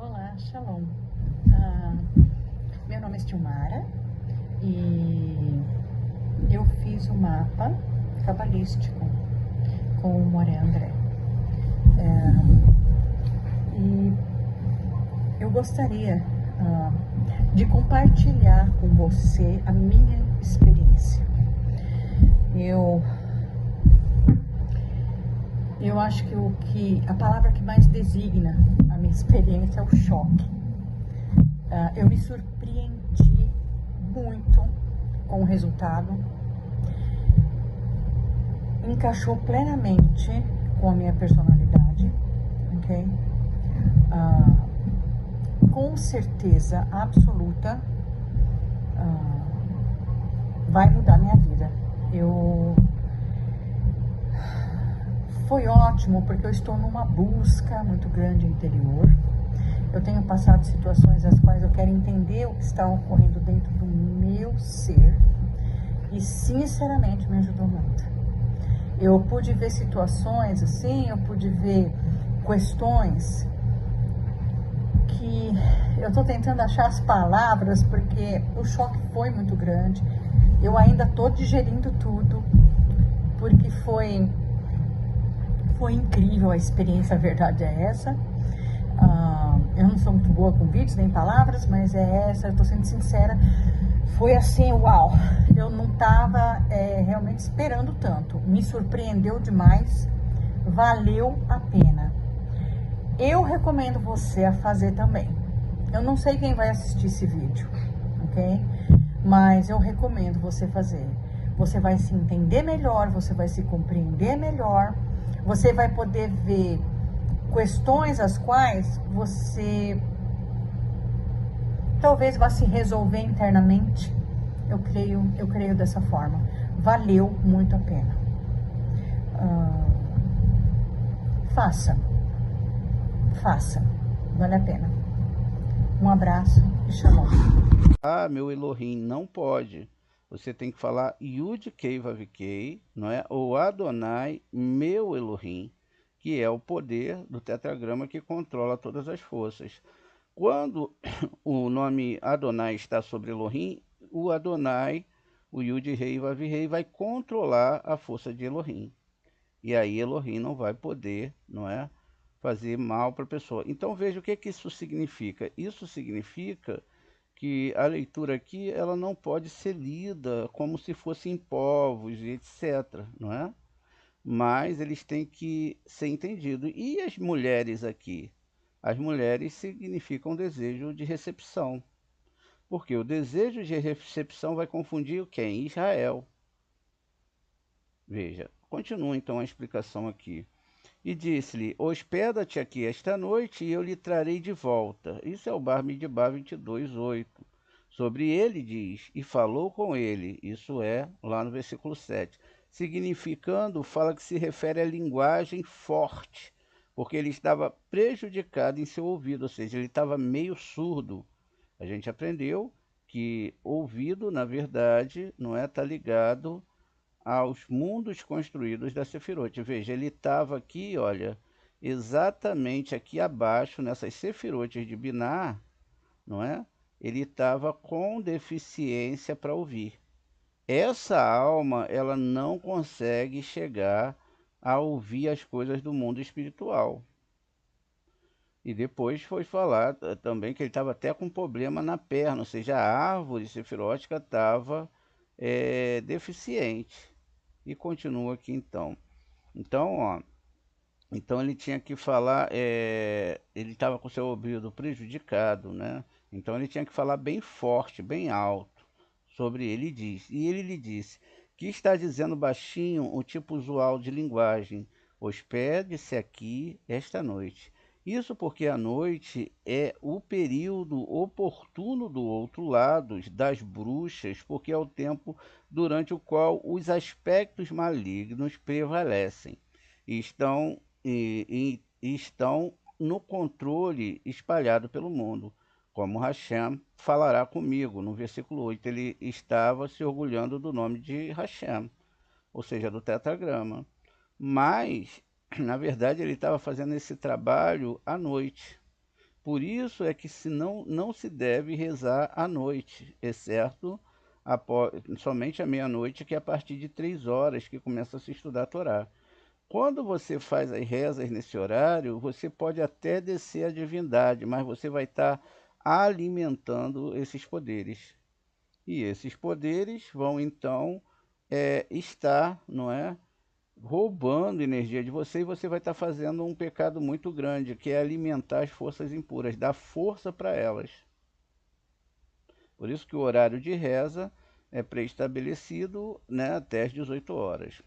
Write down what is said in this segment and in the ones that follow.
Olá, Shalom. Meu nome é Silmara e eu fiz o mapa cabalístico com o Moré André. E eu gostaria de compartilhar com você a minha experiência. Eu acho que a palavra que mais designa a minha experiência é o choque. Eu me surpreendi muito com o resultado. Encaixou plenamente com a minha personalidade, ok? Com certeza absoluta, vai mudar minha vida. Foi ótimo porque eu estou numa busca muito grande interior. Eu tenho passado situações as quais eu quero entender o que está ocorrendo dentro do meu ser e sinceramente me ajudou muito. Eu pude ver situações assim, eu pude ver questões que eu estou tentando achar as palavras porque o choque foi muito grande. Eu ainda estou digerindo tudo porque foi incrível a experiência, a verdade é essa. Eu não sou muito boa com vídeos nem palavras, mas é essa, eu tô sendo sincera. Foi assim, uau, eu não tava realmente esperando tanto, me surpreendeu demais, valeu a pena. Eu recomendo você a fazer também. Eu não sei quem vai assistir esse vídeo, ok? Mas eu recomendo você fazer. Você vai se entender melhor, você vai se compreender melhor, você vai poder ver questões as quais você talvez vá se resolver internamente. Eu creio dessa forma. Valeu muito a pena. Faça. Vale a pena. Um abraço e shalom. Meu Elohim, não pode. Você tem que falar Yud Kei Vav Kei, não é? Ou Adonai, meu Elohim, que é o poder do tetragrama que controla todas as forças. Quando o nome Adonai está sobre Elohim, o Adonai, o Yud Rei Vav Rei, vai controlar a força de Elohim. E aí Elohim não vai poder, não é, fazer mal para a pessoa. Então veja o que isso significa. Isso significa que a leitura aqui ela não pode ser lida como se fossem povos e etc, não é? Mas eles têm que ser entendidos. E as mulheres aqui? As mulheres significam desejo de recepção. Porque o desejo de recepção vai confundir o quem? Israel. Veja, continua então a explicação aqui. E disse-lhe, hospeda-te aqui esta noite e eu lhe trarei de volta. Isso é o Bar Midbar 22:8. Sobre ele diz, e falou com ele, isso é lá no versículo 7, significando, fala que se refere à linguagem forte, porque ele estava prejudicado em seu ouvido, ou seja, ele estava meio surdo. A gente aprendeu que ouvido, na verdade, não é, tá ligado aos mundos construídos da Sefirot. Veja, ele estava aqui, olha, exatamente aqui abaixo, nessas Sefirotes de Biná, não é? Ele estava com deficiência para ouvir. Essa alma, ela não consegue chegar a ouvir as coisas do mundo espiritual. E depois foi falar também que ele estava até com problema na perna, ou seja, a árvore sefirótica estava deficiente. E continua aqui então. Então, ó, então ele tinha que falar, ele estava com seu ouvido prejudicado, né? Então ele tinha que falar bem forte, bem alto sobre ele diz. E ele lhe disse que está dizendo baixinho o tipo usual de linguagem. Hospede-se aqui esta noite. Isso porque a noite é o período oportuno do outro lado, das bruxas, porque é o tempo durante o qual os aspectos malignos prevalecem e estão no controle espalhado pelo mundo, como Hashem falará comigo. No versículo 8, ele estava se orgulhando do nome de Hashem, ou seja, do tetragrama. Mas, na verdade, ele estava fazendo esse trabalho à noite. Por isso é que não se deve rezar à noite, exceto somente à meia-noite, que é a partir de 3 horas que começa a se estudar a Torá. Quando você faz as rezas nesse horário, você pode até descer a divindade, mas você vai estar alimentando esses poderes. E esses poderes vão então estar, não é, roubando energia de você e você vai estar fazendo um pecado muito grande, que é alimentar as forças impuras, dar força para elas. Por isso que o horário de reza é pré-estabelecido, né, até as 18 horas.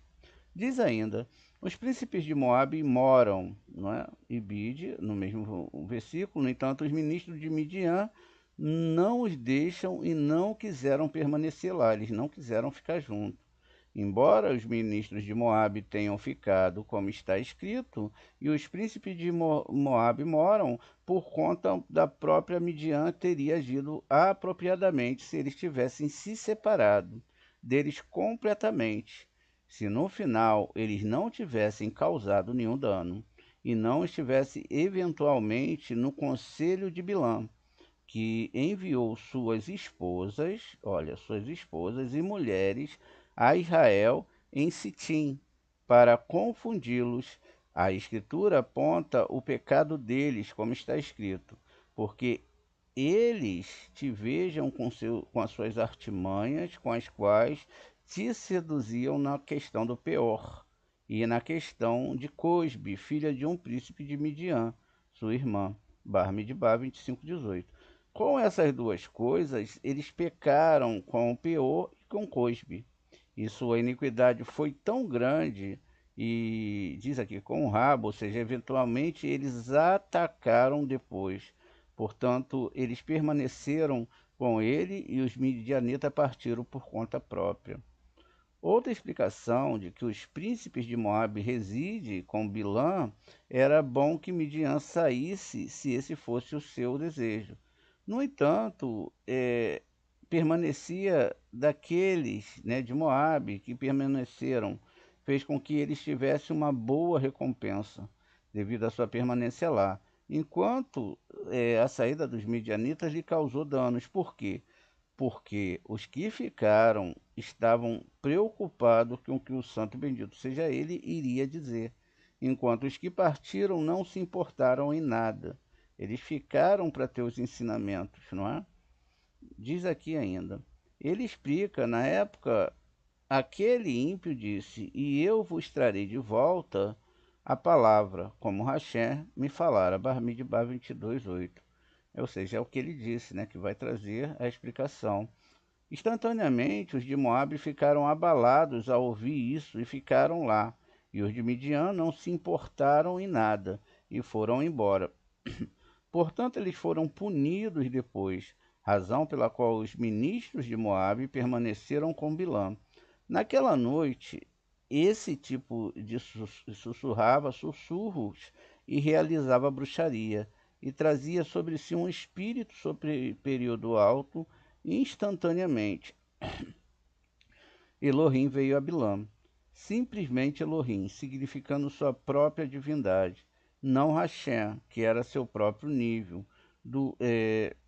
Diz ainda, os príncipes de Moabe moram, não é? Ibide, no mesmo versículo, no entanto, os ministros de Midian não os deixam e não quiseram permanecer lá, eles não quiseram ficar juntos. Embora os ministros de Moabe tenham ficado, como está escrito, e os príncipes de Moabe moram, por conta da própria Midian teria agido apropriadamente se eles tivessem se separado deles completamente, se no final eles não tivessem causado nenhum dano e não estivesse eventualmente no conselho de Bilã, que enviou suas esposas, olha, suas esposas e mulheres a Israel em Sitim para confundi-los. A Escritura aponta o pecado deles, como está escrito, porque eles te vejam com as suas artimanhas, com as quais te seduziam na questão do Peor e na questão de Cosbe, filha de um príncipe de Midian, sua irmã. Bar Midbar 25:18. Com essas duas coisas, eles pecaram com o Peor e com Cosbe. E sua iniquidade foi tão grande, e diz aqui, com o rabo, ou seja, eventualmente eles atacaram depois. Portanto, eles permaneceram com ele e os midianitas partiram por conta própria. Outra explicação de que os príncipes de Moabe residem com Bilã era bom que Midian saísse se esse fosse o seu desejo. No entanto, permanecia daqueles, né, de Moabe que permaneceram, fez com que eles tivessem uma boa recompensa devido à sua permanência lá. Enquanto a saída dos midianitas lhe causou danos. Por quê? Porque os que ficaram estavam preocupados com o que o santo bendito seja ele iria dizer, enquanto os que partiram não se importaram em nada. Eles ficaram para ter os ensinamentos, não é? Diz aqui ainda. Ele explica, na época, aquele ímpio disse, e eu vos trarei de volta a palavra, como Hashem me falara, Bar-Midbar 22:8. Ou seja, é o que ele disse, né, que vai trazer a explicação. Instantaneamente, os de Moabe ficaram abalados ao ouvir isso e ficaram lá. E os de Midian não se importaram em nada e foram embora. Portanto, eles foram punidos depois, razão pela qual os ministros de Moabe permaneceram com Bilã. Naquela noite, esse tipo de sussurrava sussurros e realizava bruxaria, e trazia sobre si um espírito sobre período alto instantaneamente. Elohim veio a Bilã. Simplesmente Elohim, significando sua própria divindade, não Hashem, que era seu próprio nível.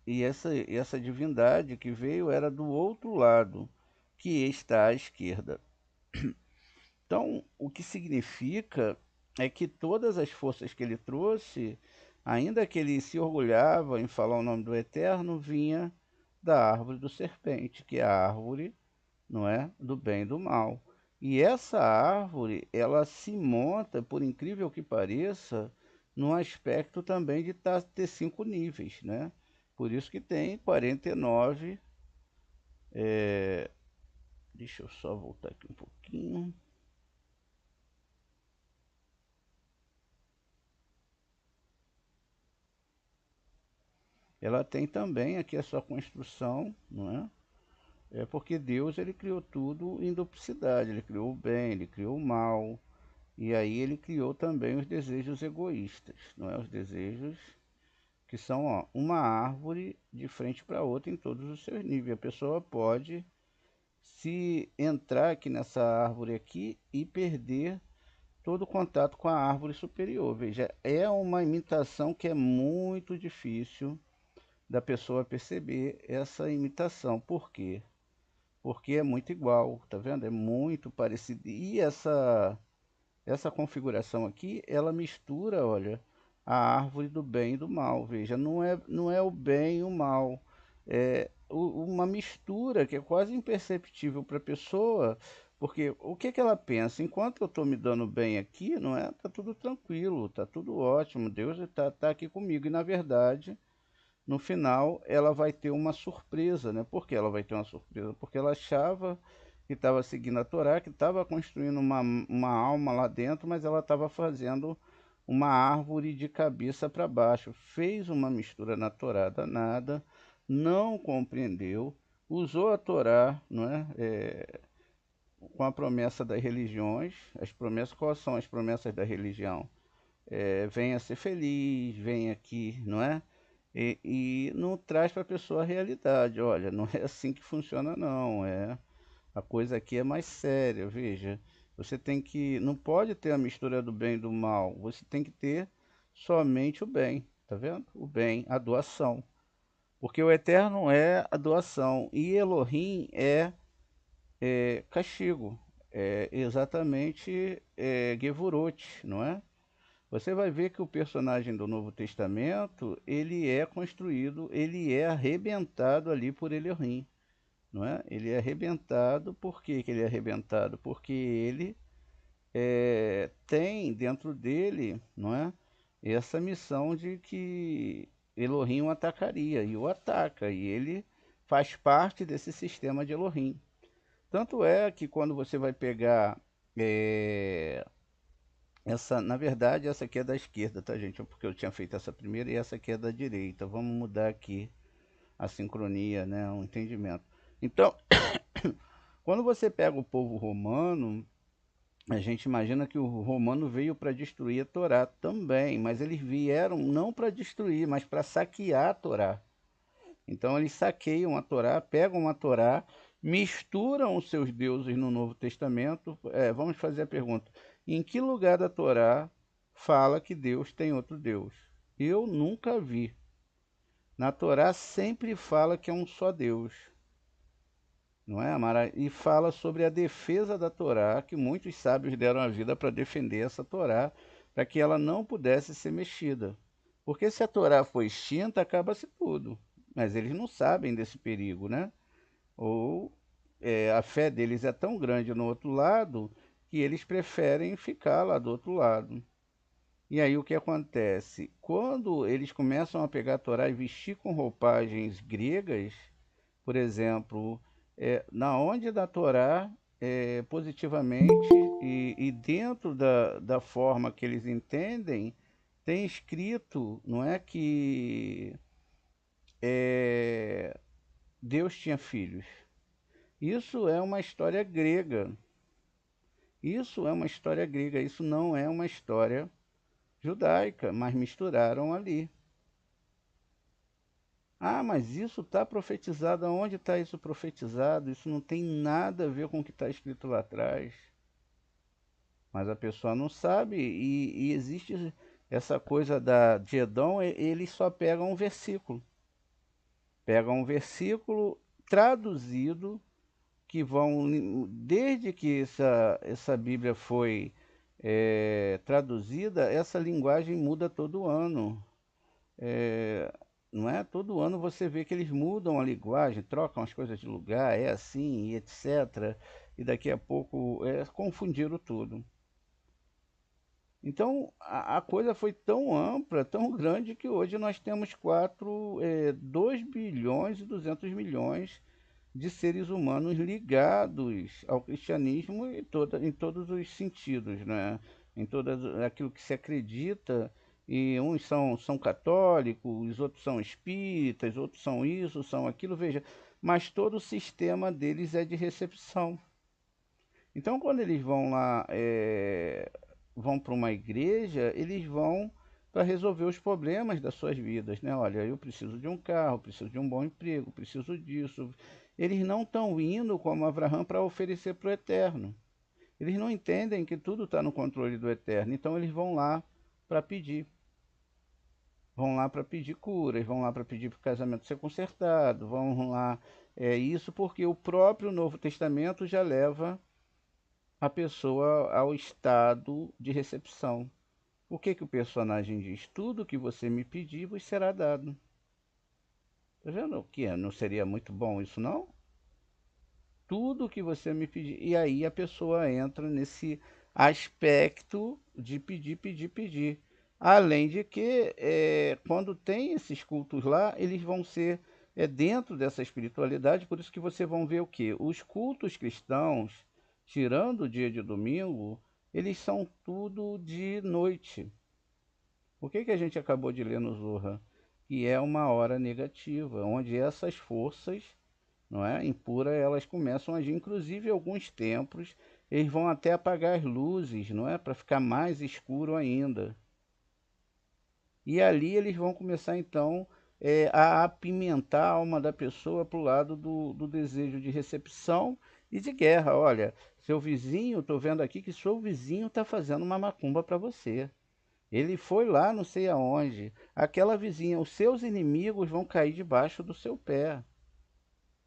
E essa divindade que veio era do outro lado, que está à esquerda. Então, o que significa é que todas as forças que ele trouxe, ainda que ele se orgulhava em falar o nome do Eterno, vinha da árvore do serpente, que é a árvore, não é, do bem e do mal. E essa árvore, ela se monta, por incrível que pareça, no aspecto também de ter 5 níveis, né? Por isso que tem 49. Deixa eu só voltar aqui um pouquinho. Ela tem também aqui a sua construção, não é? É porque Deus ele criou tudo em duplicidade. Ele criou o bem, ele criou o mal. E aí ele criou também os desejos egoístas, não é? Os desejos que são, ó, uma árvore de frente para outra em todos os seus níveis. A pessoa pode se entrar aqui nessa árvore aqui e perder todo o contato com a árvore superior. Veja, é uma imitação que é muito difícil da pessoa perceber essa imitação. Por quê? Porque é muito igual, tá vendo? É muito parecido. E essa configuração aqui, ela mistura, olha, a árvore do bem e do mal. Veja, não é o bem e o mal. É uma mistura que é quase imperceptível para a pessoa, porque o que que ela pensa? Enquanto eu estou me dando bem aqui, não é? Tá tudo tranquilo, tá tudo ótimo, Deus tá aqui comigo. E na verdade, no final, ela vai ter uma surpresa, né? Por que ela vai ter uma surpresa? Porque ela achava que estava seguindo a Torá, que estava construindo uma alma lá dentro, mas ela estava fazendo uma árvore de cabeça para baixo. Fez uma mistura na Torá danada, não compreendeu, usou a Torá, não é? Com a promessa das religiões. As promessas, quais são as promessas da religião? Venha ser feliz, venha aqui, não é? E não traz para a pessoa a realidade. Olha, não é assim que funciona, não. A coisa aqui é mais séria, veja. Você tem que, não pode ter a mistura do bem e do mal. Você tem que ter somente o bem, tá vendo? O bem, a doação. Porque o eterno é a doação e Elohim é castigo. É exatamente Gevurot, não é? Você vai ver que o personagem do Novo Testamento, ele é construído, ele é arrebentado ali por Elohim, não é? Ele é arrebentado, por que que ele é arrebentado? Porque ele tem dentro dele, não é? Essa missão de que Elohim o atacaria, e o ataca, e ele faz parte desse sistema de Elohim. Tanto é que quando você vai pegar na verdade, essa aqui é da esquerda, tá, gente? Porque eu tinha feito essa primeira e essa aqui é da direita. Vamos mudar aqui a sincronia, né? O entendimento. Então, quando você pega o povo romano, a gente imagina que o romano veio para destruir a Torá também, mas eles vieram não para destruir, mas para saquear a Torá. Então, eles saqueiam a Torá, pegam a Torá, misturam os seus deuses no Novo Testamento. Vamos fazer a pergunta: em que lugar da Torá fala que Deus tem outro Deus? Eu nunca vi. Na Torá sempre fala que é um só Deus, não é, Amara? E fala sobre a defesa da Torá, que muitos sábios deram a vida para defender essa Torá, para que ela não pudesse ser mexida. Porque se a Torá for extinta, acaba-se tudo. Mas eles não sabem desse perigo, né? Ou a fé deles é tão grande no outro lado que eles preferem ficar lá do outro lado. E aí o que acontece? Quando eles começam a pegar a Torá e vestir com roupagens gregas, por exemplo, na onde da Torá, positivamente e dentro da forma que eles entendem, tem escrito, não é que Deus tinha filhos. Isso é uma história grega. Isso é uma história grega. Isso não é uma história judaica, mas misturaram ali. Ah, mas isso está profetizado. Aonde está isso profetizado? Isso não tem nada a ver com o que está escrito lá atrás. Mas a pessoa não sabe e existe essa coisa de Edom, eles só pegam um versículo. Pegam um versículo traduzido que vão, desde que essa Bíblia foi traduzida, essa linguagem muda todo ano. Não é? Todo ano você vê que eles mudam a linguagem, trocam as coisas de lugar, é assim, e etc. e daqui a pouco confundiram tudo. Então a coisa foi tão ampla, tão grande, que hoje nós temos 2 bilhões e 200 milhões de seres humanos ligados ao cristianismo em todos os sentidos, né? Em todo aquilo que se acredita, e uns são católicos, outros são espíritas, outros são isso, são aquilo, veja, mas todo o sistema deles é de recepção. Então, quando eles vão lá, vão para uma igreja, eles vão para resolver os problemas das suas vidas, né? Olha, eu preciso de um carro, preciso de um bom emprego, preciso disso. Eles não estão indo como Abraão para oferecer para o eterno. Eles não entendem que tudo está no controle do eterno, então eles vão lá para pedir. Vão lá para pedir curas, vão lá para pedir para o casamento ser consertado, vão lá. Isso porque o próprio Novo Testamento já leva a pessoa ao estado de recepção. O que o personagem diz? Tudo que você me pedir vos será dado. Tá vendo o que é? Não seria muito bom isso, não? Tudo que você me pedir. E aí a pessoa entra nesse aspecto de pedir, pedir, pedir. Além de que, quando tem esses cultos lá, eles vão ser dentro dessa espiritualidade, por isso que vocês vão ver o quê? Os cultos cristãos, tirando o dia de domingo, eles são tudo de noite. O que a gente acabou de ler no Zorra? Que é uma hora negativa, onde essas forças, não é, impura, elas começam a agir. Inclusive, alguns templos, eles vão até apagar as luzes, não é, para ficar mais escuro ainda. E ali eles vão começar então a apimentar a alma da pessoa para o lado do desejo de recepção e de guerra. Olha, seu vizinho, estou vendo aqui que seu vizinho está fazendo uma macumba para você. Ele foi lá, não sei aonde. Aquela vizinha, os seus inimigos vão cair debaixo do seu pé.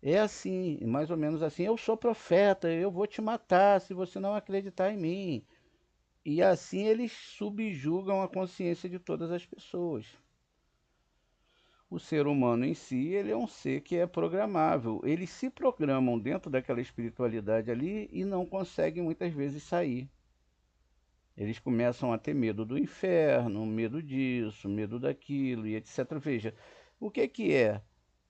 É assim, mais ou menos assim. Eu sou profeta, eu vou te matar se você não acreditar em mim. E assim eles subjugam a consciência de todas as pessoas. O ser humano em si, ele é um ser que é programável. Eles se programam dentro daquela espiritualidade ali e não conseguem muitas vezes sair. Eles começam a ter medo do inferno, medo disso, medo daquilo e etc. Veja, o que é?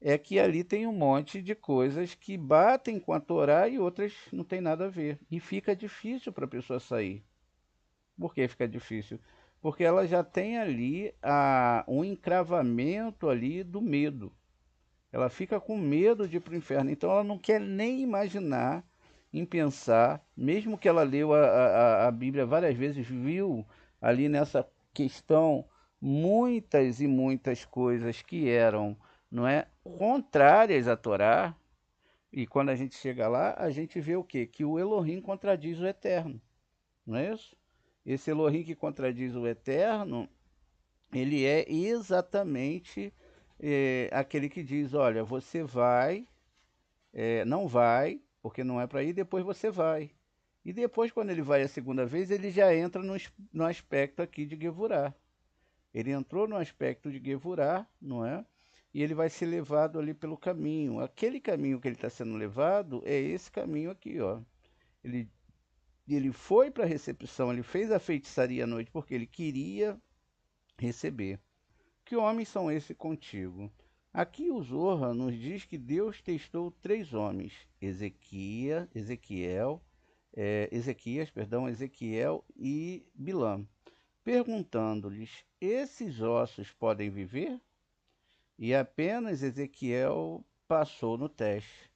É que ali tem um monte de coisas que batem com a Torá e outras não tem nada a ver. E fica difícil para a pessoa sair. Por que fica difícil? Porque ela já tem ali um encravamento ali do medo. Ela fica com medo de ir para o inferno. Então ela não quer nem imaginar em pensar, mesmo que ela leu a Bíblia várias vezes, viu ali nessa questão muitas e muitas coisas que eram, não é, contrárias à Torá. E quando a gente chega lá, a gente vê o quê? Que o Elohim contradiz o Eterno, não é isso? Esse Elohim que contradiz o Eterno, ele é exatamente aquele que diz, olha, você vai, não vai, porque não é para ir, depois você vai. E depois, quando ele vai a segunda vez, ele já entra no aspecto aqui de Gevurah. Ele entrou no aspecto de Gevurah, não é? E ele vai ser levado ali pelo caminho. Aquele caminho que ele está sendo levado é esse caminho aqui, ó. Ele, ele foi para a recepção, ele fez a feitiçaria à noite porque ele queria receber. Que homens são esses contigo? Aqui o Zorra nos diz que Deus testou 3 homens, Ezequiel e Bilã, perguntando-lhes: esses ossos podem viver? E apenas Ezequiel passou no teste.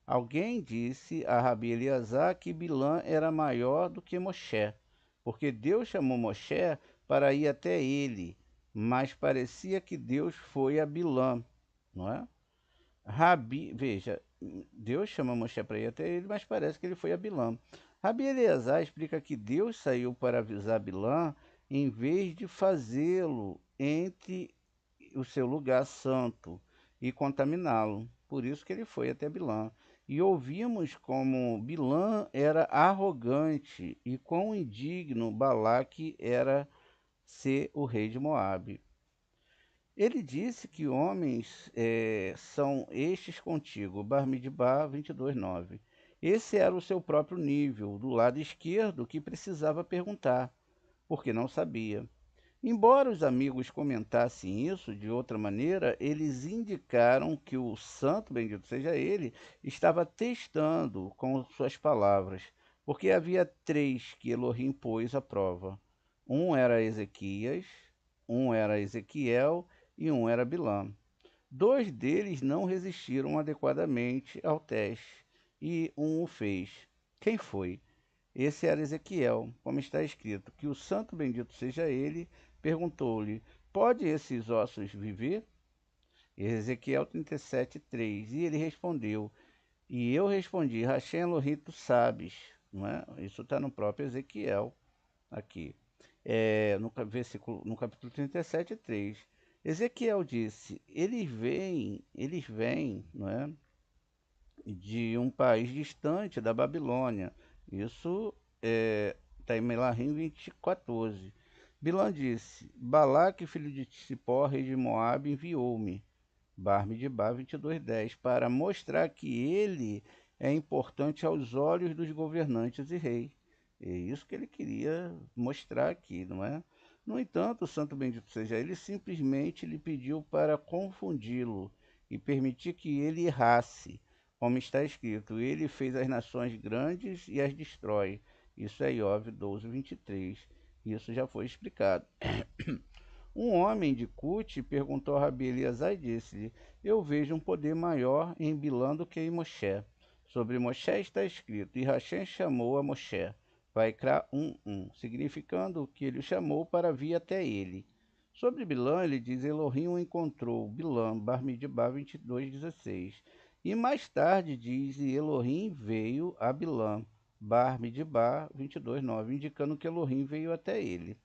Alguém disse a Rabi Eleazar que Bilã era maior do que Moshe, porque Deus chamou Moshe para ir até ele, mas parecia que Deus foi a Bilã, não é? Veja, Deus chama Moshe para ir até ele, mas parece que ele foi a Bilã. Rabi Eleazar explica que Deus saiu para avisar Bilã em vez de fazê-lo entre o seu lugar santo e contaminá-lo. Por isso que ele foi até Bilã. E ouvimos como Bilã era arrogante e quão indigno Balaque era ser o rei de Moabe. Ele disse que homens são estes contigo, Bar Midbar 22:9. Esse era o seu próprio nível, do lado esquerdo, que precisava perguntar, porque não sabia. Embora os amigos comentassem isso de outra maneira, eles indicaram que o santo, bendito seja ele, estava testando com suas palavras, porque havia três que Elohim pôs à prova. Um era Ezequias, um era Ezequiel e um era Bilã. Dois deles não resistiram adequadamente ao teste, e um o fez. Quem foi? Esse era Ezequiel, como está escrito, que o santo bendito seja ele, perguntou-lhe, pode esses ossos viver? Ezequiel 37:3, e ele respondeu, e eu respondi, Hashem Elohim, tu sabes, não é? Isso está no próprio Ezequiel, aqui, no capítulo 37:3. Ezequiel disse, eles vêm, não é? De um país distante da Babilônia. Isso está em Melahim 20:14. Bilã disse: Balaque, filho de Tsipó, rei de Moabe, enviou-me, Bar-Midbar 22:10, para mostrar que ele é importante aos olhos dos governantes e reis. É isso que ele queria mostrar aqui, não é? No entanto, o santo bendito seja ele, simplesmente lhe pediu para confundi-lo e permitir que ele errasse, como está escrito, ele fez as nações grandes e as destrói. Isso é Iov 12:23. Isso já foi explicado. Um homem de Cute perguntou a Rabi Eliezer e disse-lhe, eu vejo um poder maior em Bilã do que em Moshe. Sobre Moshe está escrito, e Hashem chamou a Moshe, Vaikra 1:1, significando que ele o chamou para vir até ele. Sobre Bilã, ele diz, Elohim o encontrou, Bilã, Bar-Midbar 22:16. E mais tarde diz, e Elohim veio a Bilã, Bar-Midbar 22:9, indicando que Elohim veio até ele.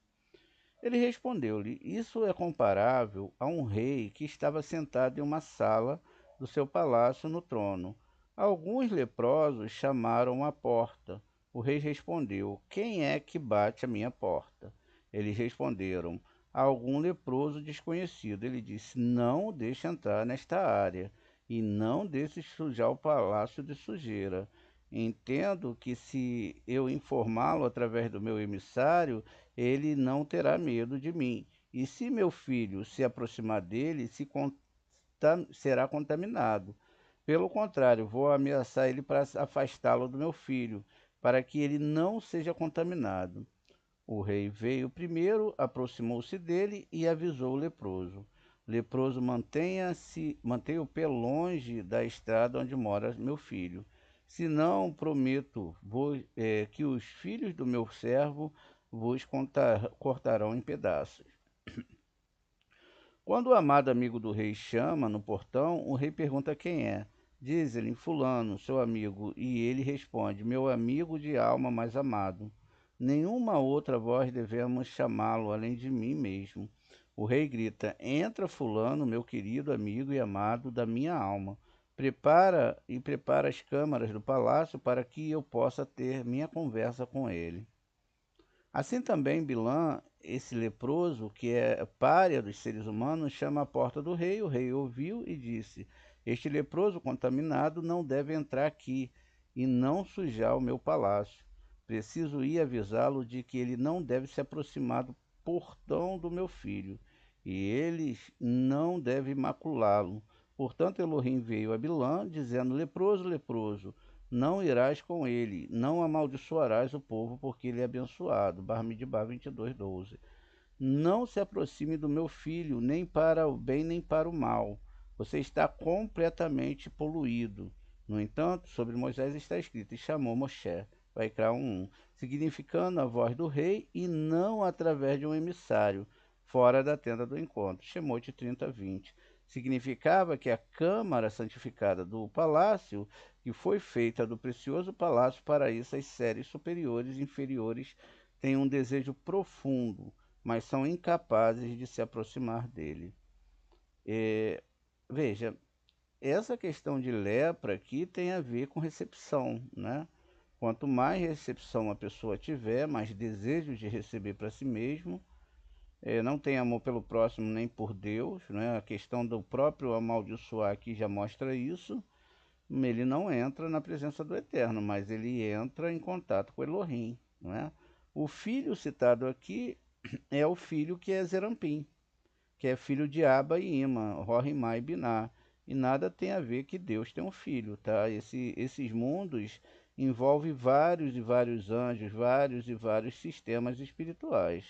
Ele respondeu-lhe, isso é comparável a um rei que estava sentado em uma sala do seu palácio no trono. Alguns leprosos chamaram à porta. O rei respondeu, quem é que bate à minha porta? Eles responderam, algum leproso desconhecido. Ele disse, não o deixe entrar nesta área e não deixe sujar o palácio de sujeira. Entendo que se eu informá-lo através do meu emissário, ele não terá medo de mim. E se meu filho se aproximar dele, será contaminado. Pelo contrário, vou ameaçar ele para afastá-lo do meu filho, para que ele não seja contaminado. O rei veio primeiro, aproximou-se dele e avisou o leproso. Leproso, mantenha o pé longe da estrada onde mora meu filho. Senão, prometo que os filhos do meu servo vos cortarão em pedaços. Quando o amado amigo do rei chama no portão, o rei pergunta quem é. Diz-lhe, fulano, seu amigo, e ele responde, meu amigo de alma mais amado. Nenhuma outra voz devemos chamá-lo, além de mim mesmo. O rei grita, entra fulano, meu querido amigo e amado da minha alma. Prepara as câmaras do palácio para que eu possa ter minha conversa com ele. Assim também Bilã, esse leproso, que é pária dos seres humanos, chama à porta do rei. O rei ouviu e disse, este leproso contaminado não deve entrar aqui e não sujar o meu palácio. Preciso ir avisá-lo de que ele não deve se aproximar do portão do meu filho, e eles não devem maculá-lo. Portanto, Elohim veio a Bilã, dizendo, leproso, leproso, não irás com ele, não amaldiçoarás o povo, porque ele é abençoado. Bar-Midbar 22:12. Não se aproxime do meu filho, nem para o bem, nem para o mal. Você está completamente poluído. No entanto, sobre Moisés está escrito, e chamou Moshe, Vaikra 1:1, significando a voz do rei e não através de um emissário, fora da tenda do encontro. Shemote 30:20. Significava que a câmara santificada do palácio, que foi feita do precioso palácio, para isso as séries superiores e inferiores têm um desejo profundo, mas são incapazes de se aproximar dele. Veja, essa questão de lepra aqui tem a ver com recepção, né? Quanto mais recepção a pessoa tiver, mais desejo de receber para si mesmo, não tem amor pelo próximo nem por Deus, né? A questão do próprio amaldiçoar aqui já mostra isso. ele não entra na presença do Eterno, mas ele entra em contato com Elohim, não é? O filho citado aqui é o filho que é Zerampim, que é filho de Aba e Ima, Rohimá e Biná. E nada tem a ver que Deus tem um filho, tá? Esses mundos envolvem vários e vários anjos, vários e vários sistemas espirituais.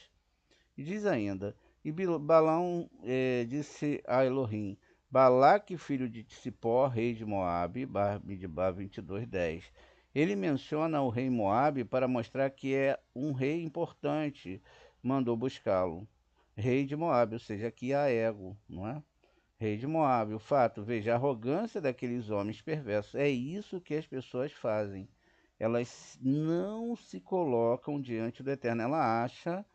E diz ainda, e Balaão disse a Elohim, Balaque, filho de Tsipó, rei de Moabe, Bar-Midbar 22:10. Ele menciona o rei Moabe para mostrar que é um rei importante, mandou buscá-lo. Rei de Moabe, ou seja, aqui há ego, não é? Rei de Moabe, o fato, veja, a arrogância daqueles homens perversos. É isso que as pessoas fazem. Elas não se colocam diante do Eterno. Ela acha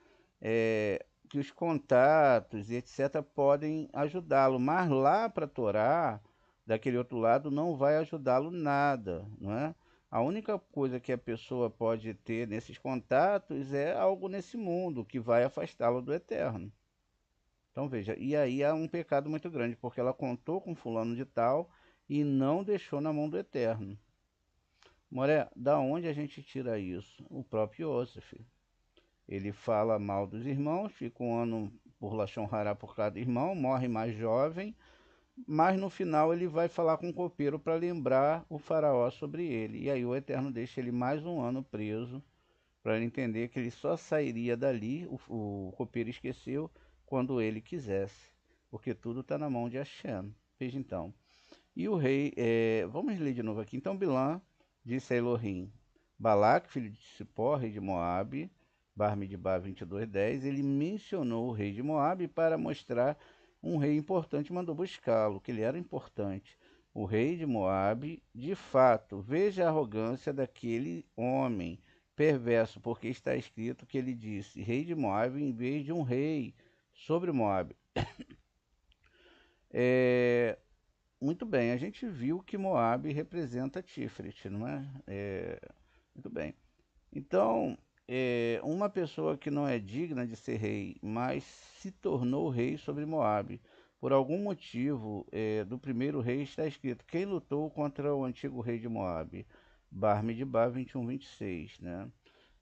que os contatos e etc. podem ajudá-lo, mas lá para a Torá, daquele outro lado, não vai ajudá-lo nada, não é? A única coisa que a pessoa pode ter nesses contatos é algo nesse mundo que vai afastá-lo do Eterno. Então veja, e aí há um pecado muito grande, porque ela contou com fulano de tal e não deixou na mão do Eterno. Moré, da onde a gente tira isso? O próprio Yosef. Ele fala mal dos irmãos, fica um ano por Lashon Hará por cada irmão, morre mais jovem, mas no final ele vai falar com o copeiro para lembrar o faraó sobre ele. E aí o Eterno deixa ele mais um ano preso, para ele entender que ele só sairia dali, o copeiro esqueceu, quando ele quisesse, porque tudo está na mão de Hashem. Veja então. E o rei, vamos ler de novo aqui. Então Bilã disse a Elohim, Balaque, filho de Cipó, rei de Moabe, Bar-Midbar 22:10, ele mencionou o rei de Moabe para mostrar um rei importante, mandou buscá-lo, que ele era importante. O rei de Moabe, de fato, veja a arrogância daquele homem perverso, porque está escrito que ele disse, rei de Moabe, em vez de um rei sobre Moabe. Muito bem, a gente viu que Moabe representa Tiferet, não é? Muito bem. Então, uma pessoa que não é digna de ser rei, mas se tornou rei sobre Moabe. Por algum motivo, do primeiro rei está escrito, quem lutou contra o antigo rei de Moabe? Bar-Midbar 21:26, né?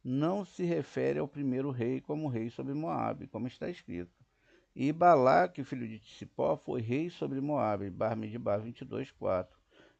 Não se refere ao primeiro rei como rei sobre Moabe, como está escrito. E Balaque, filho de Tsipó, foi rei sobre Moabe, Bar-Midbar 22:4,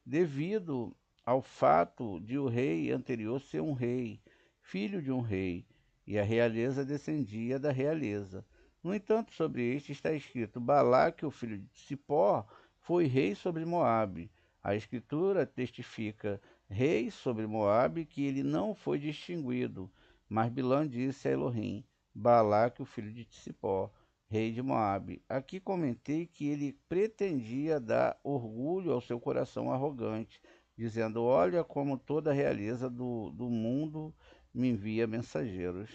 devido ao fato de o rei anterior ser um rei, filho de um rei, e a realeza descendia da realeza. No entanto, sobre este está escrito, Balaque, o filho de Tsipó, foi rei sobre Moabe. A escritura testifica, rei sobre Moabe, que ele não foi distinguido, mas Bilã disse a Elohim, Balaque, o filho de Tsipó, rei de Moabe. Aqui comentei que ele pretendia dar orgulho ao seu coração arrogante, dizendo, olha como toda a realeza do mundo me envia mensageiros.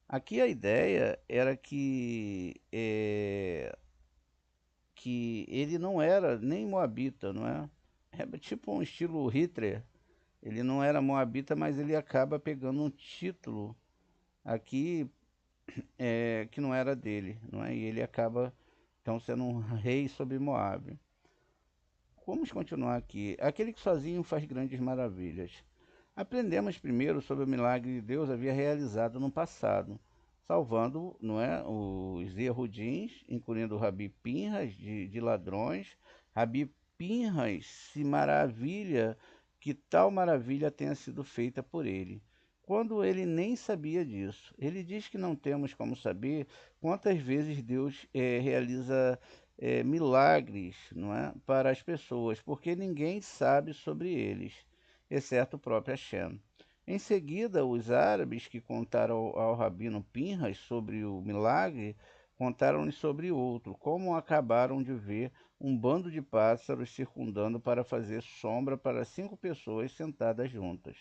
Aqui a ideia era que ele não era nem moabita, não é? É tipo um estilo Hitler. Ele não era moabita, mas ele acaba pegando um título aqui que não era dele, não é? E ele acaba então sendo um rei sobre Moabe. Vamos continuar aqui. Aquele que sozinho faz grandes maravilhas. Aprendemos primeiro sobre o milagre que Deus havia realizado no passado, salvando, não é, os Yehudins, incluindo o Rabi Pinhas de ladrões. Rabi Pinhas se maravilha que tal maravilha tenha sido feita por ele, quando ele nem sabia disso. Ele diz que não temos como saber quantas vezes Deus realiza milagres, não é, para as pessoas, porque ninguém sabe sobre eles, exceto o próprio Hashem. Em seguida, os árabes que contaram ao rabino Pinhas sobre o milagre, contaram-lhe sobre outro, como acabaram de ver um bando de pássaros circundando para fazer sombra para 5 pessoas sentadas juntas.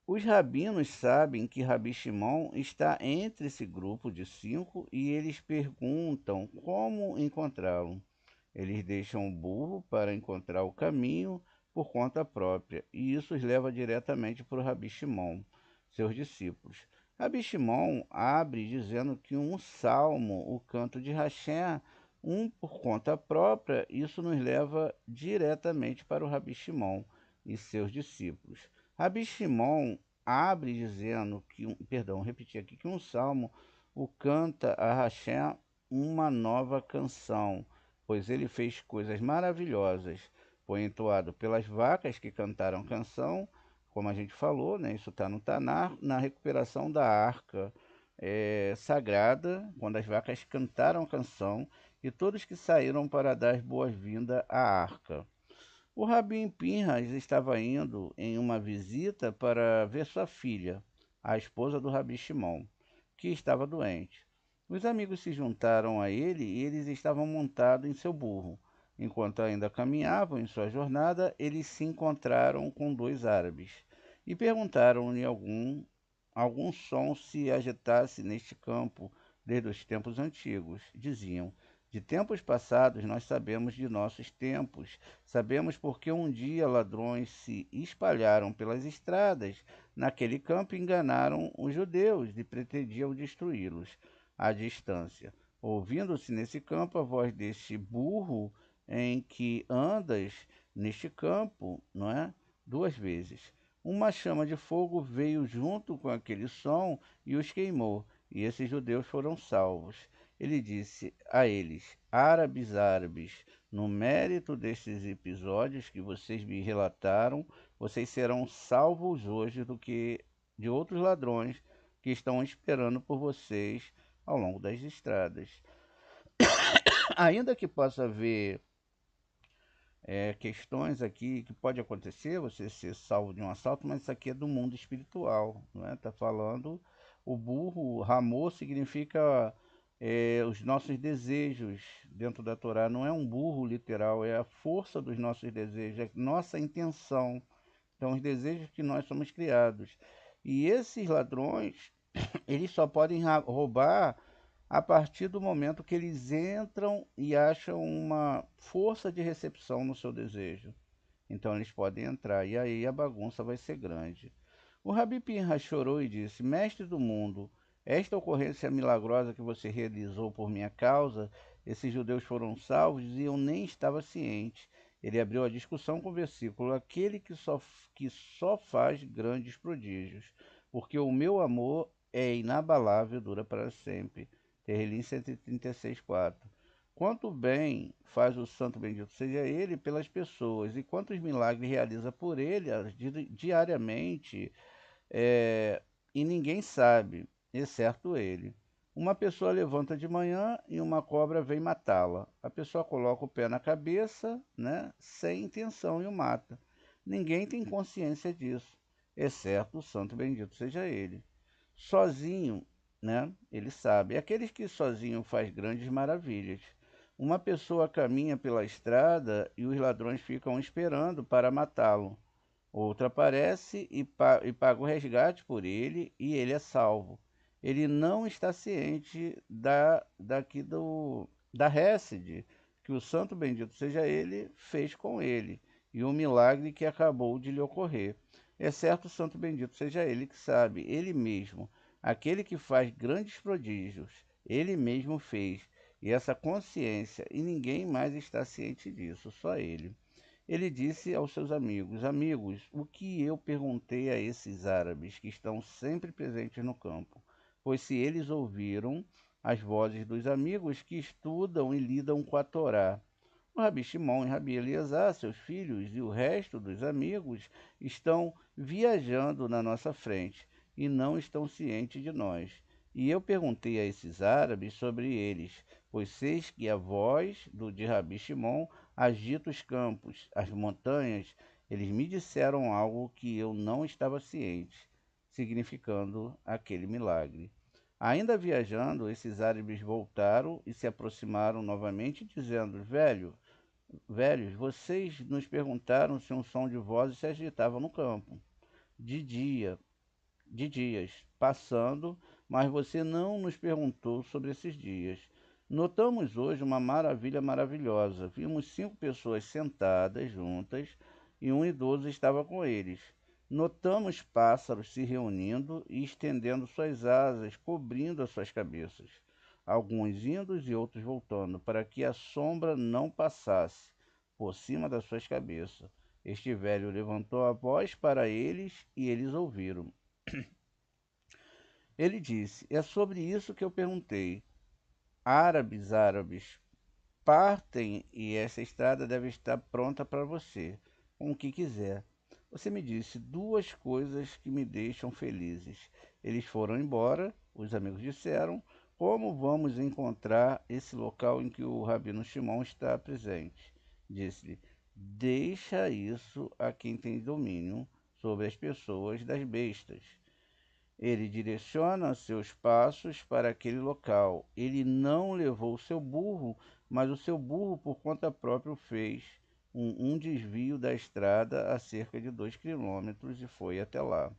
Os rabinos sabem que Rabi Shimon está entre esse grupo de 5 e eles perguntam como encontrá-lo. Eles deixam o burro para encontrar o caminho por conta própria, e isso os leva diretamente para o Rabi Shimon, seus discípulos. Rabi Shimon abre dizendo que um salmo, o canto de Hashem, Um por conta própria, isso nos leva diretamente para o Rabi Shimon e seus discípulos. Rabi Shimon abre dizendo que, perdão, repetir aqui, que um salmo o canta a Hashem uma nova canção, pois ele fez coisas maravilhosas. Foi entoado pelas vacas que cantaram canção, como a gente falou, né? Isso está no Tanar, na recuperação da arca sagrada, quando as vacas cantaram a canção e todos que saíram para dar boas-vindas à arca. O Rabim Pinhas estava indo em uma visita para ver sua filha, a esposa do Rabi Shimon, que estava doente. Os amigos se juntaram a ele e eles estavam montados em seu burro. Enquanto ainda caminhavam em sua jornada, eles se encontraram com dois árabes e perguntaram-lhe algum som se agitasse neste campo desde os tempos antigos. Diziam: de tempos passados nós sabemos de nossos tempos, sabemos porque um dia ladrões se espalharam pelas estradas naquele campo e enganaram os judeus e pretendiam destruí-los à distância. Ouvindo-se nesse campo a voz deste burro em que andas neste campo, não é? Duas vezes. Uma chama de fogo veio junto com aquele som e os queimou, e esses judeus foram salvos. Ele disse a eles: árabes, árabes, no mérito destes episódios que vocês me relataram, vocês serão salvos hoje do que de outros ladrões que estão esperando por vocês ao longo das estradas. Ainda que possa haver questões aqui que pode acontecer, você ser salvo de um assalto, mas isso aqui é do mundo espiritual, não é? Tá falando, o burro, Ramô, significa os nossos desejos dentro da Torá. Não é um burro literal, é a força dos nossos desejos, é nossa intenção. Então, os desejos que nós somos criados. E esses ladrões, eles só podem roubar a partir do momento que eles entram e acham uma força de recepção no seu desejo. Então eles podem entrar, e aí a bagunça vai ser grande. O Rabi Pinha chorou e disse: Mestre do mundo, esta ocorrência milagrosa que você realizou por minha causa, esses judeus foram salvos e eu nem estava ciente. Ele abriu a discussão com o versículo: aquele que só faz grandes prodígios, porque o meu amor é inabalável, dura para sempre. Terrelim 136,4. Quanto bem faz o santo bendito seja ele pelas pessoas, e quantos milagres realiza por ele diariamente, e ninguém sabe, exceto ele. Uma pessoa levanta de manhã e uma cobra vem matá-la. A pessoa coloca o pé na cabeça, né, sem intenção e o mata. Ninguém tem consciência disso, exceto o santo bendito seja ele. Sozinho, né, ele sabe. E aqueles que sozinho faz grandes maravilhas. Uma pessoa caminha pela estrada e os ladrões ficam esperando para matá-lo. Outro aparece e paga o resgate por ele e ele é salvo. Ele não está ciente da Hesed que o santo bendito seja ele fez com ele e o milagre que acabou de lhe ocorrer. É certo, o santo bendito seja ele que sabe, ele mesmo, aquele que faz grandes prodígios, ele mesmo fez, e essa consciência, e ninguém mais está ciente disso, só ele. Ele disse aos seus amigos: Amigos, o que eu perguntei a esses árabes que estão sempre presentes no campo? Pois se eles ouviram as vozes dos amigos que estudam e lidam com a Torá, o Rabi Shimon e Rabi Eleazar, seus filhos, e o resto dos amigos estão viajando na nossa frente e não estão cientes de nós. E eu perguntei a esses árabes sobre eles, pois sei que a voz de Rabi Shimon agita os campos, as montanhas. Eles me disseram algo que eu não estava ciente, significando aquele milagre. Ainda viajando, esses árabes voltaram e se aproximaram novamente, dizendo: Velhos, vocês nos perguntaram se um som de vozes se agitava no campo, de dia, de dias, passando, mas você não nos perguntou sobre esses dias. Notamos hoje uma maravilha maravilhosa. Vimos 5 pessoas sentadas juntas e um idoso estava com eles. Notamos pássaros se reunindo e estendendo suas asas, cobrindo as suas cabeças. alguns indo e outros voltando, para que a sombra não passasse por cima das suas cabeças. Este velho levantou a voz para eles e eles ouviram. Ele disse: É sobre isso que eu perguntei. Árabes, partem e essa estrada deve estar pronta para você, com o que quiser. Você me disse duas coisas que me deixam felizes. Eles foram embora, os amigos disseram: Como vamos encontrar esse local em que o Rabino Shimon está presente? Disse-lhe: Deixa isso a quem tem domínio sobre as pessoas das bestas. Ele direciona seus passos para aquele local. Ele não levou o seu burro, mas o seu burro, por conta própria, fez um desvio da estrada a cerca de 2 quilômetros e foi até lá.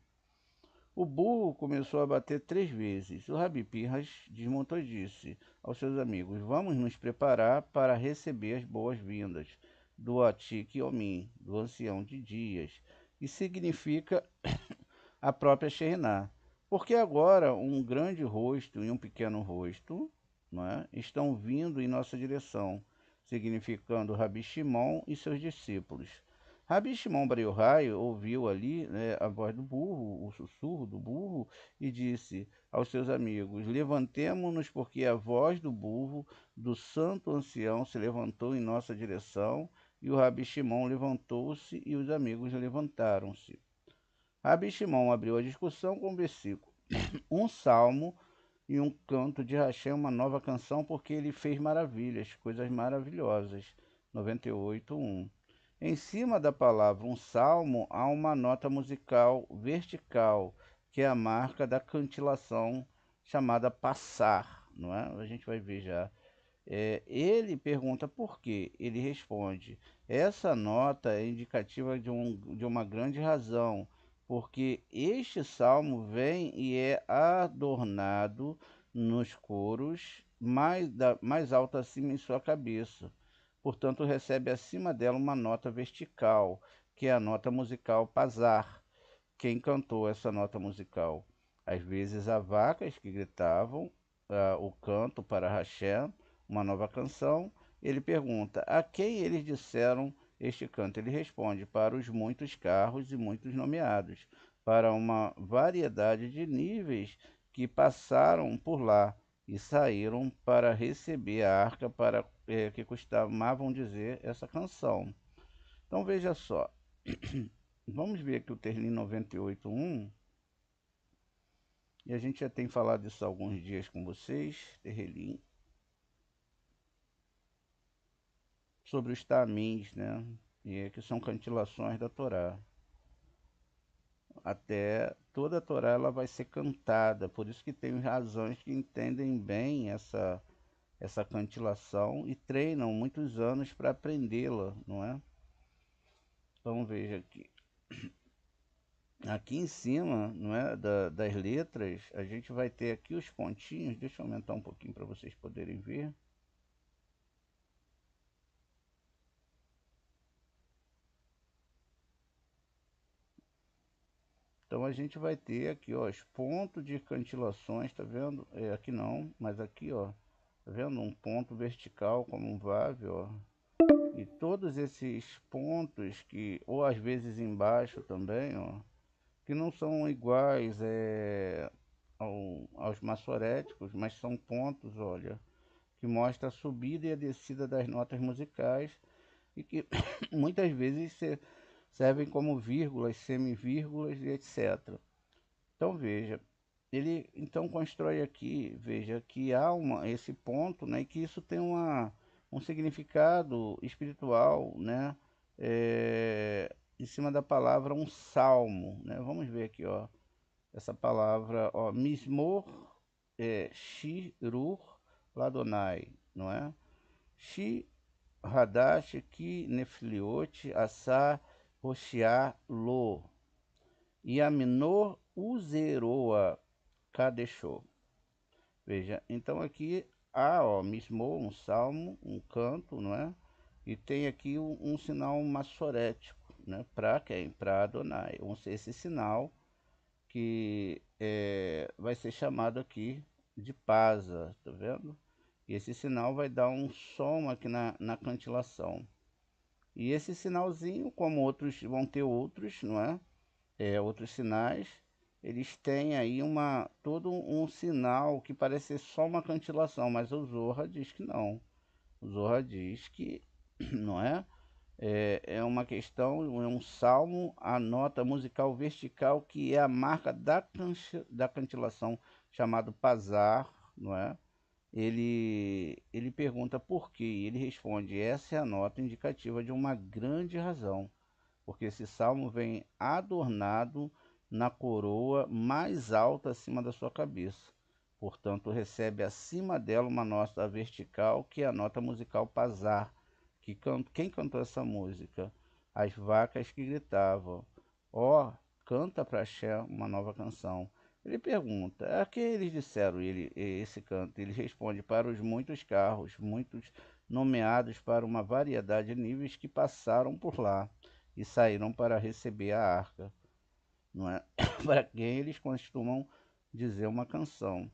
O burro começou a bater 3 vezes. O Rabi Pinhas desmontou e disse aos seus amigos: Vamos nos preparar para receber as boas-vindas do Atik Omim, do ancião de dias, que significa a própria Sheriná. Porque agora um grande rosto e um pequeno rosto, não é, estão vindo em nossa direção, significando Rabi Shimon e seus discípulos. Rabi Shimon Bar Yochai ouviu ali, né, a voz do burro, o sussurro do burro, e disse aos seus amigos: Levantemo-nos, porque a voz do burro, do santo ancião, se levantou em nossa direção. E o Rabi Shimon levantou-se e os amigos levantaram-se. Rabi Shimon abriu a discussão com um versículo, um salmo e um canto de Hashem, uma nova canção, porque ele fez maravilhas, coisas maravilhosas. 98:1. Em cima da palavra um salmo há uma nota musical vertical, que é a marca da cantilação chamada passar, não é? A gente vai ver já. Ele pergunta por quê. Ele responde: essa nota é indicativa de uma grande razão, porque este salmo vem e é adornado nos coros mais alto acima em sua cabeça. Portanto, recebe acima dela uma nota vertical, que é a nota musical Pazar. Quem cantou essa nota musical? Às vezes há vacas que gritavam o canto para Hashem, uma nova canção. Ele pergunta: a quem eles disseram este canto? Ele responde: para os muitos carros e muitos nomeados, para uma variedade de níveis que passaram por lá e saíram para receber a arca para que costumavam dizer essa canção. Então veja só, vamos ver aqui o Terlim 98:1. E a gente já tem falado disso há alguns dias com vocês, Terlim, sobre os tamins, né? Que são cantilações da Torá. Até toda a Torá ela vai ser cantada, por isso que tem razões que entendem bem essa cantilação e treinam muitos anos para aprendê-la, não é? Então veja aqui. Aqui em cima, não é, das letras, a gente vai ter aqui os pontinhos. Deixa eu aumentar um pouquinho para vocês poderem ver. Então a gente vai ter aqui, ó, os pontos de cantilações, tá vendo? Aqui não, mas aqui, ó, tá vendo? Um ponto vertical como um Vav, ó. E todos esses pontos que, ou às vezes embaixo também, ó, que não são iguais aos maçoréticos, mas são pontos, olha, que mostra a subida e a descida das notas musicais e que muitas vezes servem como vírgulas, semivírgulas e etc. Então veja, ele então constrói aqui, veja que há esse ponto, né, e que isso tem um significado espiritual, né, em cima da palavra um salmo, né? Vamos ver aqui, ó, essa palavra, ó, mismor, shirur ladonai, não é? Shi hadash ki nefliot asa roshia lo e aminor uzeroa kadeshô. Veja, então aqui há, ó, mismor, um salmo, um canto, não é? E tem aqui um sinal maçorético, né? Para quem? Para Adonai. Esse sinal que vai ser chamado aqui de Pasa, tá vendo? E esse sinal vai dar um som aqui na cantilação. E esse sinalzinho, como outros vão ter outros, não é? Outros sinais, eles têm aí todo um sinal que parece ser só uma cantilação, mas o Zorra diz que não. O Zorra diz que, não é? É uma questão, é um salmo, a nota musical vertical, que é a marca da cantilação, chamado pasar, não é? Ele pergunta por quê, e ele responde: essa é a nota indicativa de uma grande razão, porque esse salmo vem adornado na coroa mais alta acima da sua cabeça. Portanto, recebe acima dela uma nota vertical, que é a nota musical pasar. Quem cantou essa música? As vacas que gritavam: ó, canta para Xé uma nova canção. Ele pergunta: a que eles disseram esse canto? Ele responde: para os muitos carros, muitos nomeados para uma variedade de níveis que passaram por lá e saíram para receber a arca, não é? Para quem eles costumam dizer uma canção.